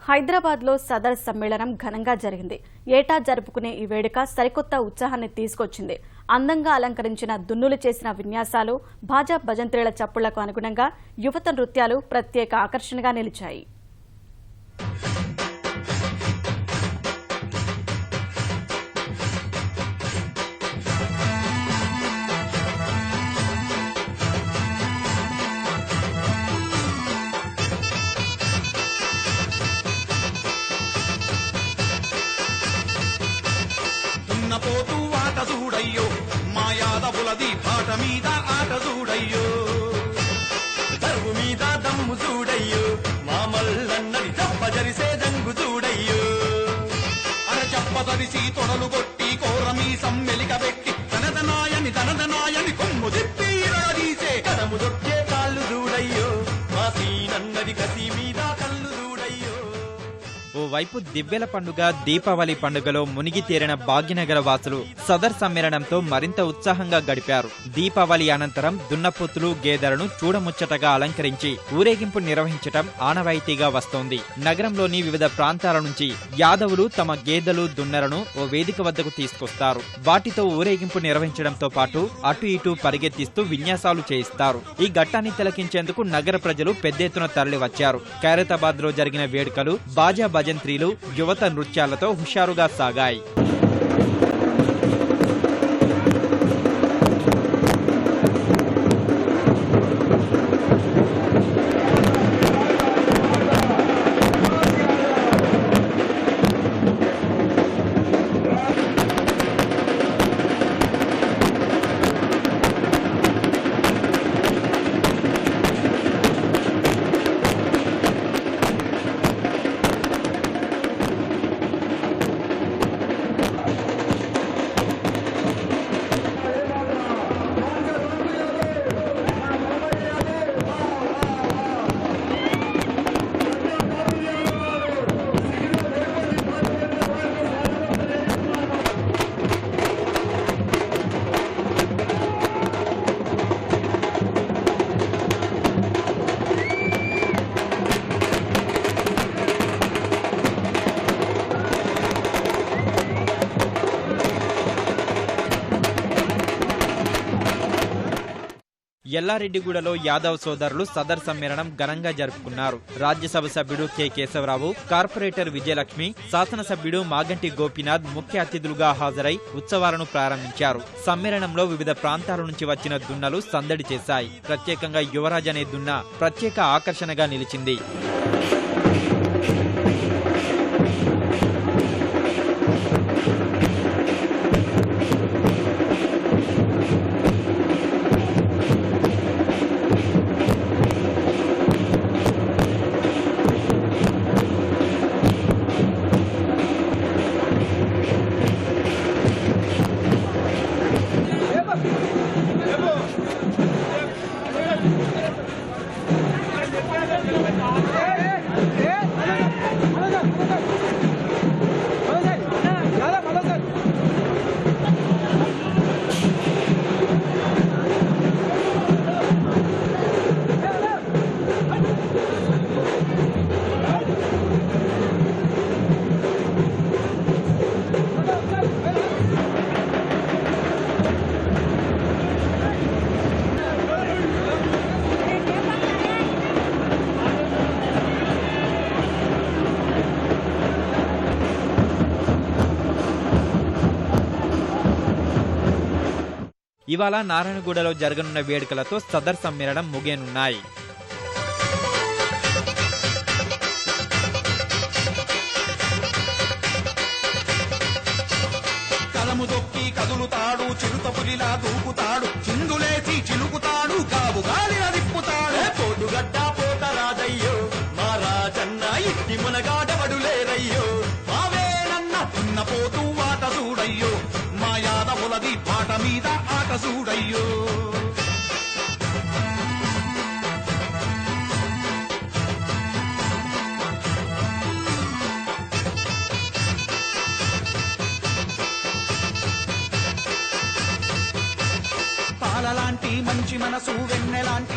హైదరాబాద్లో సదర్ సమ్మేళనం ఘనంగా జరిగింది. ఏటా జరుపుకునే ఈ వేడుక సరికొత్త ఉత్సాహాన్ని తీసుకొచ్చింది. అందంగా అలంకరించిన దున్నులు చేసిన విన్యాసాలు, భాజా భజంత్రీల చప్పుళ్లకు అనుగుణంగా యువత నృత్యాలు ప్రత్యేక ఆకర్షణగా నిలిచాయి. పోతూ ఆట చూడయ్యో మా యాదవులది పాట మీద ఆట చూడయ్యో దరువు మీద దమ్ము చూడయ్యో మా మల్లన్నది చెప్ప జరిసే దంగు చూడయ్యో అర చెప్ప తరిసి తొడలు కొట్టి కోరమీ సమ్మెలిక పెట్టి తనదనాయని కొమ్ము తిప్పి రాదీసే కదము దొక్కే కాళ్ళు చూడయ్యో మా సీనన్నది కసి మీద కళ్ళు చూడయ్యో. ఓవైపు దివ్వెల పండుగ, దీపావళి పండుగలో మునిగి తేరిన భాగ్యనగర వాసులు సదర్ సమ్మేళనంతో మరింత ఉత్సాహంగా గడిపారు. దీపావళి అనంతరం దున్నపోతులు, గేదెలను చూడముచ్చటగా అలంకరించి ఊరేగింపు నిర్వహించటం ఆనవాయితీగా వస్తోంది. నగరంలోని వివిధ ప్రాంతాల నుంచి యాదవులు తమ గేదెలు, దున్నలను ఓ వేదిక వద్దకు తీసుకొస్తారు. వాటితో ఊరేగింపు నిర్వహించడంతో పాటు అటు ఇటు పరిగెత్తిస్తూ విన్యాసాలు చేయిస్తారు. ఈ ఘట్టాన్ని తిలకించేందుకు నగర ప్రజలు పెద్ద ఎత్తున తరలివచ్చారు. ఖైరతాబాద్ లో జరిగిన వేడుకలు బాజా భజంత్రీలు, యువత నృత్యాలతో హుషారుగా సాగాయి. ఎల్లారెడ్డిగూడలో యాదవ్ సోదరులు సదర్ సమ్మేళనం ఘనంగా జరుపుకున్నారు. రాజ్యసభ సభ్యుడు కె కేశవరావు, కార్పొరేటర్ విజయలక్ష్మి, శాసనసభ్యుడు మాగంటి గోపీనాథ్ ముఖ్య అతిథులుగా హాజరై ఉత్సవాలను ప్రారంభించారు. సమ్మేళనంలో వివిధ ప్రాంతాల నుంచి వచ్చిన దున్నలు సందడి చేశాయి. ప్రత్యేకంగా యువరాజ్ అనే దున్న ప్రత్యేక ఆకర్షణగా నిలిచింది. ఇవాళ నారాయణగూడలో జరగనున్న వేడుకలతో సదర్ సమ్మేళనం ముగియనున్నాయి. కలము దొక్కి కదులుతాడు, చిరుత పులిలా దూకుతాడు, చిందులేసి చిలుకుతాడు, కావు గాలిలా దిప్పుతాడు. పోటుగడ్డ పోత రాజయ్యో మా రాజన్న ఇట్టి మునగాడవడు లేరయ్యో. మావేనన్న ఉన్న పోతూ ఆట చూడయ్యో మా యాదవులది పాట మీద ఆట చూడయ్యో. పాలలాంటి మంచి మనసు, వెన్నెలాంటి